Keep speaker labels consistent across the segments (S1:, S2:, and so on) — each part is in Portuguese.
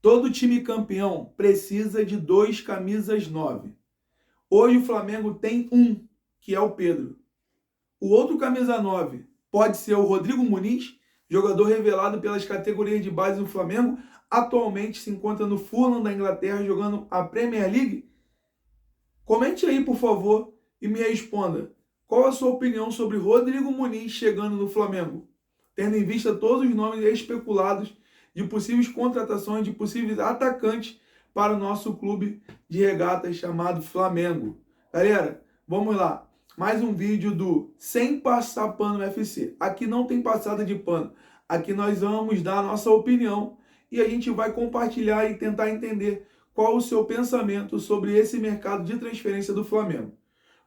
S1: Todo time campeão precisa de 2 camisas 9. Hoje o Flamengo tem um, que é o Pedro. O outro camisa 9 pode ser o Rodrigo Muniz, jogador revelado pelas categorias de base do Flamengo. Atualmente se encontra no Fulham da Inglaterra jogando a Premier League. Comente aí, por favor, e me responda. Qual a sua opinião sobre Rodrigo Muniz chegando no Flamengo? Tendo em vista todos os nomes especulados de possíveis contratações de possíveis atacantes para o nosso clube de regatas chamado Flamengo. Galera, vamos lá. Mais um vídeo do Sem Passar Pano FC. Aqui não tem passada de pano. Aqui nós vamos dar a nossa opinião e a gente vai compartilhar e tentar entender qual o seu pensamento sobre esse mercado de transferência do Flamengo.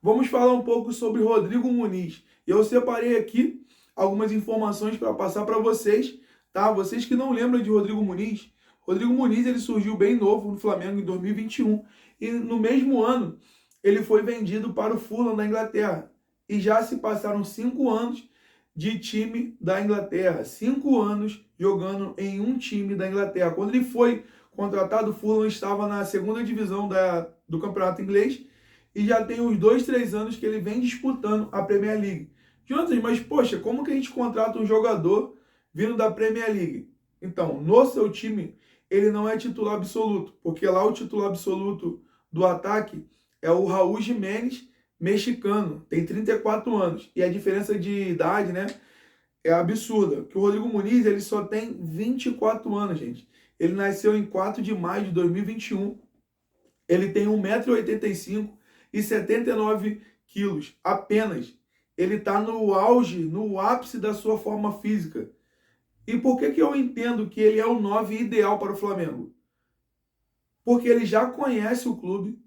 S1: Vamos falar um pouco sobre Rodrigo Muniz. Eu separei aqui algumas informações para passar para vocês, tá? Vocês que não lembram de Rodrigo Muniz, ele surgiu bem novo no Flamengo em 2021 e no mesmo ano ele foi vendido para o Fulham da Inglaterra. E já se passaram 5 anos de time da Inglaterra, 5 anos jogando em um time da Inglaterra. Quando ele foi contratado, o Fulham estava na segunda divisão do campeonato inglês e já tem uns 2, 3 anos que ele vem disputando a Premier League. Jonathan, mas poxa, como que a gente contrata um jogador vindo da Premier League? Então, no seu time, ele não é titular absoluto, porque lá o titular absoluto do ataque é o Raul Jimenez, mexicano, tem 34 anos. E a diferença de idade, né, é absurda. Que o Rodrigo Muniz, ele só tem 24 anos, gente. Ele nasceu em 4 de maio de 2021. Ele tem 1,85 m e 79 quilos apenas. Ele está no auge, no ápice da sua forma física. E por que eu entendo que ele é o 9 ideal para o Flamengo? Porque ele já conhece o clube,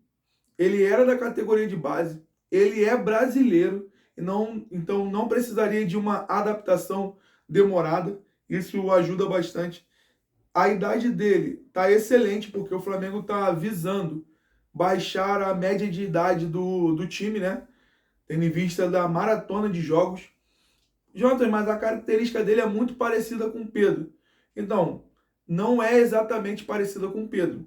S1: ele era da categoria de base, ele é brasileiro, então não precisaria de uma adaptação demorada, isso ajuda bastante. A idade dele está excelente, porque o Flamengo está visando baixar a média de idade do time, né? Tendo em vista da maratona de jogos. Jonathan, mas a característica dele é muito parecida com o Pedro. Então, não é exatamente parecida com o Pedro.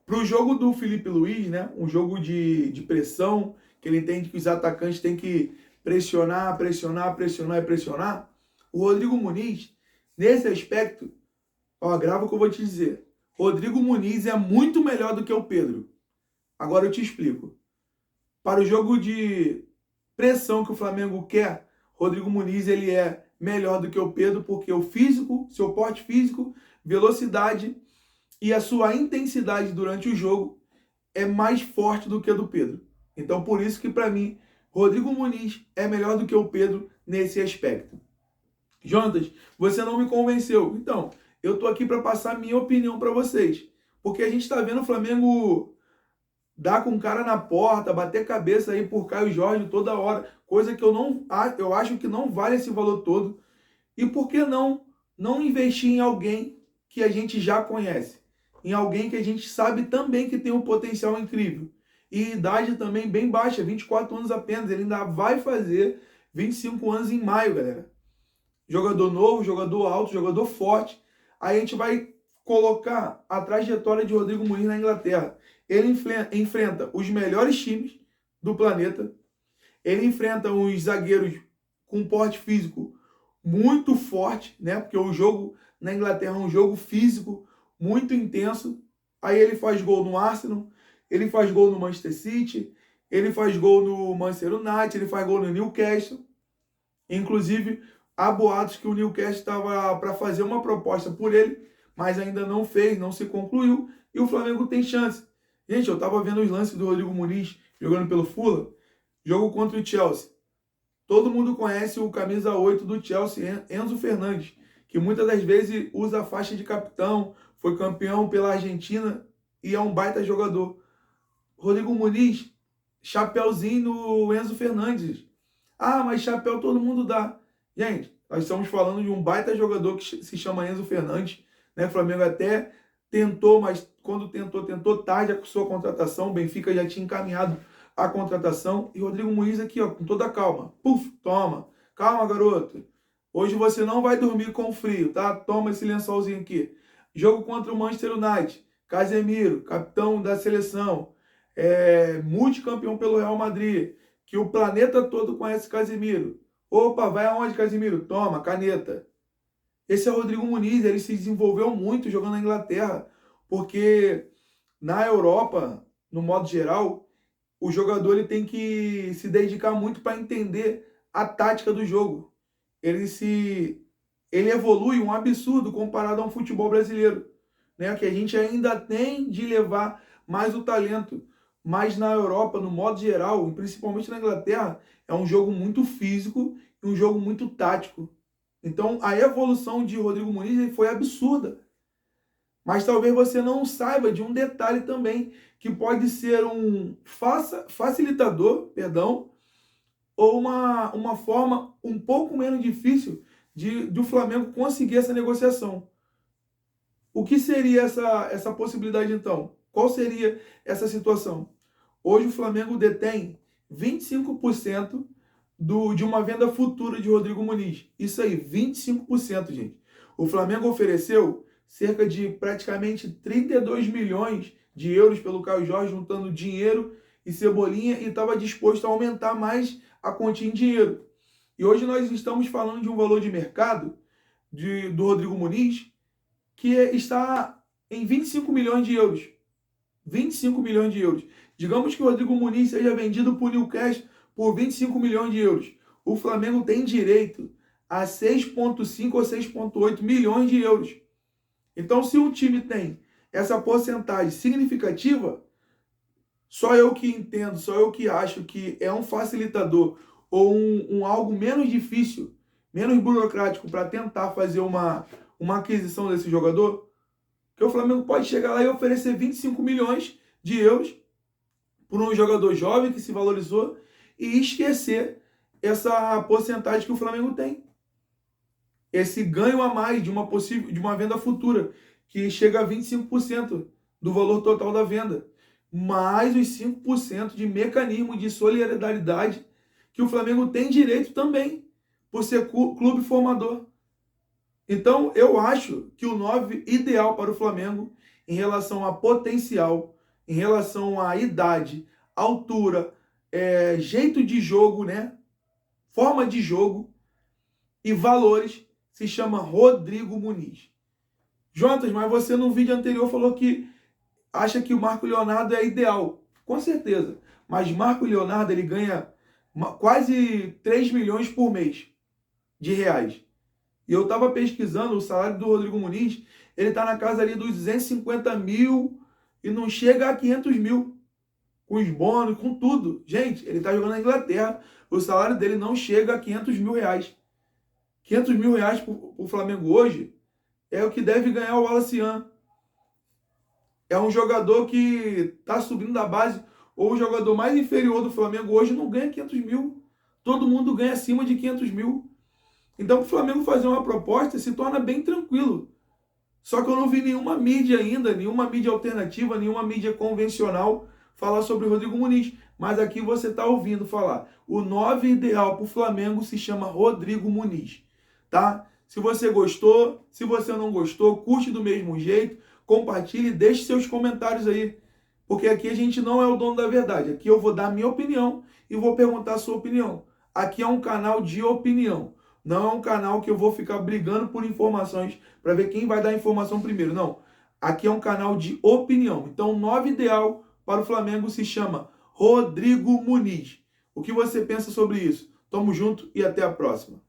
S1: Para o jogo do Felipe Luiz, né, um jogo de pressão, que ele entende que os atacantes têm que pressionar, pressionar, pressionar e pressionar, o Rodrigo Muniz, nesse aspecto, ó, grava o que eu vou te dizer. Rodrigo Muniz é muito melhor do que o Pedro. Agora eu te explico. Para o jogo de pressão que o Flamengo quer, Rodrigo Muniz ele é melhor do que o Pedro, porque o físico, seu porte físico, velocidade e a sua intensidade durante o jogo é mais forte do que a do Pedro. Então, por isso que, para mim, Rodrigo Muniz é melhor do que o Pedro nesse aspecto. Jonas, você não me convenceu. Então, eu estou aqui para passar a minha opinião para vocês. Porque a gente está vendo o Flamengo dar com o cara na porta, bater cabeça aí por Caio Jorge toda hora. Coisa que eu acho que não vale esse valor todo. E por que não investir em alguém que a gente já conhece? Em alguém que a gente sabe também que tem um potencial incrível. E idade também bem baixa, 24 anos apenas. Ele ainda vai fazer 25 anos em maio, galera. Jogador novo, jogador alto, jogador forte. Aí a gente vai colocar a trajetória de Rodrigo Muniz na Inglaterra. Ele enfrenta os melhores times do planeta. Ele enfrenta os zagueiros com porte físico muito forte, né? Porque o jogo na Inglaterra é um jogo físico muito intenso. Aí ele faz gol no Arsenal, ele faz gol no Manchester City, ele faz gol no Manchester United, ele faz gol no Newcastle. Inclusive, há boatos que o Newcastle estava para fazer uma proposta por ele, mas ainda não fez, não se concluiu, e o Flamengo tem chance. Gente, eu estava vendo os lances do Rodrigo Muniz jogando pelo Fulham, jogo contra o Chelsea. Todo mundo conhece o camisa 8 do Chelsea, Enzo Fernandes, que muitas das vezes usa a faixa de capitão, foi campeão pela Argentina e é um baita jogador. Rodrigo Muniz, chapéuzinho no Enzo Fernandes. Ah, mas chapéu todo mundo dá. Gente, nós estamos falando de um baita jogador que se chama Enzo Fernandes. Né? O Flamengo até tentou, mas quando tentou tarde a sua contratação. O Benfica já tinha encaminhado a contratação. E Rodrigo Muniz aqui, ó, com toda a calma. Puf, toma. Calma, garoto. Hoje você não vai dormir com frio, tá? Toma esse lençolzinho aqui. jogo contra o Manchester United, Casemiro, capitão da seleção, multicampeão pelo Real Madrid, que o planeta todo conhece Casemiro. Opa, vai aonde, Casemiro? Toma, caneta. Esse é o Rodrigo Muniz, ele se desenvolveu muito jogando na Inglaterra, porque na Europa, no modo geral, o jogador ele tem que se dedicar muito para entender a tática do jogo. Ele evolui um absurdo comparado a um futebol brasileiro, né? Que a gente ainda tem de levar mais o talento. Mas na Europa, no modo geral, e principalmente na Inglaterra, é um jogo muito físico e um jogo muito tático. Então, a evolução de Rodrigo Muniz foi absurda. Mas talvez você não saiba de um detalhe também, que pode ser um facilitador, ou uma forma um pouco menos difícil do Flamengo conseguir essa negociação. O que seria essa possibilidade, então? Qual seria essa situação? Hoje o Flamengo detém 25% de uma venda futura de Rodrigo Muniz. Isso aí, 25%, gente. O Flamengo ofereceu cerca de praticamente 32 milhões de euros pelo Caio Jorge, juntando dinheiro e Cebolinha, e estava disposto a aumentar mais a quantia em dinheiro. E hoje nós estamos falando de um valor de mercado do Rodrigo Muniz que está em 25 milhões de euros. 25 milhões de euros. Digamos que o Rodrigo Muniz seja vendido por Newcastle por 25 milhões de euros. O Flamengo tem direito a 6,5 ou 6,8 milhões de euros. Então, se um time tem essa porcentagem significativa, só eu que entendo, só eu que acho que é um facilitador ou um algo menos difícil, menos burocrático para tentar fazer uma aquisição desse jogador, que o Flamengo pode chegar lá e oferecer 25 milhões de euros por um jogador jovem que se valorizou e esquecer essa porcentagem que o Flamengo tem. Esse ganho a mais de uma venda futura, que chega a 25% do valor total da venda, mais os 5% de mecanismo de solidariedade que o Flamengo tem direito também, por ser clube formador. Então, eu acho que o 9 ideal para o Flamengo, em relação a potencial, em relação à idade, altura, jeito de jogo, né? Forma de jogo e valores, se chama Rodrigo Muniz. Jonas, mas você no vídeo anterior falou que acha que o Marco Leonardo é ideal. Com certeza. Mas Marco Leonardo, ele ganha quase 3 milhões por mês de reais. E eu estava pesquisando o salário do Rodrigo Muniz, ele está na casa ali dos 250 mil e não chega a 500 mil. Com os bônus, com tudo. Gente, ele está jogando na Inglaterra, o salário dele não chega a 500 mil reais. 500 mil reais para o Flamengo hoje é o que deve ganhar o Wallace-An. É um jogador que está subindo da base, ou o jogador mais inferior do Flamengo hoje não ganha 500 mil. Todo mundo ganha acima de 500 mil. Então, para o Flamengo fazer uma proposta, se torna bem tranquilo. Só que eu não vi nenhuma mídia ainda, nenhuma mídia alternativa, nenhuma mídia convencional falar sobre o Rodrigo Muniz. Mas aqui você está ouvindo falar. O 9 ideal para o Flamengo se chama Rodrigo Muniz. Tá? Se você gostou, se você não gostou, curte do mesmo jeito, compartilhe e deixe seus comentários aí. Porque aqui a gente não é o dono da verdade. Aqui eu vou dar a minha opinião e vou perguntar a sua opinião. Aqui é um canal de opinião. Não é um canal que eu vou ficar brigando por informações para ver quem vai dar a informação primeiro. Não. Aqui é um canal de opinião. Então, o 9 ideal para o Flamengo se chama Rodrigo Muniz. O que você pensa sobre isso? Tamo junto e até a próxima.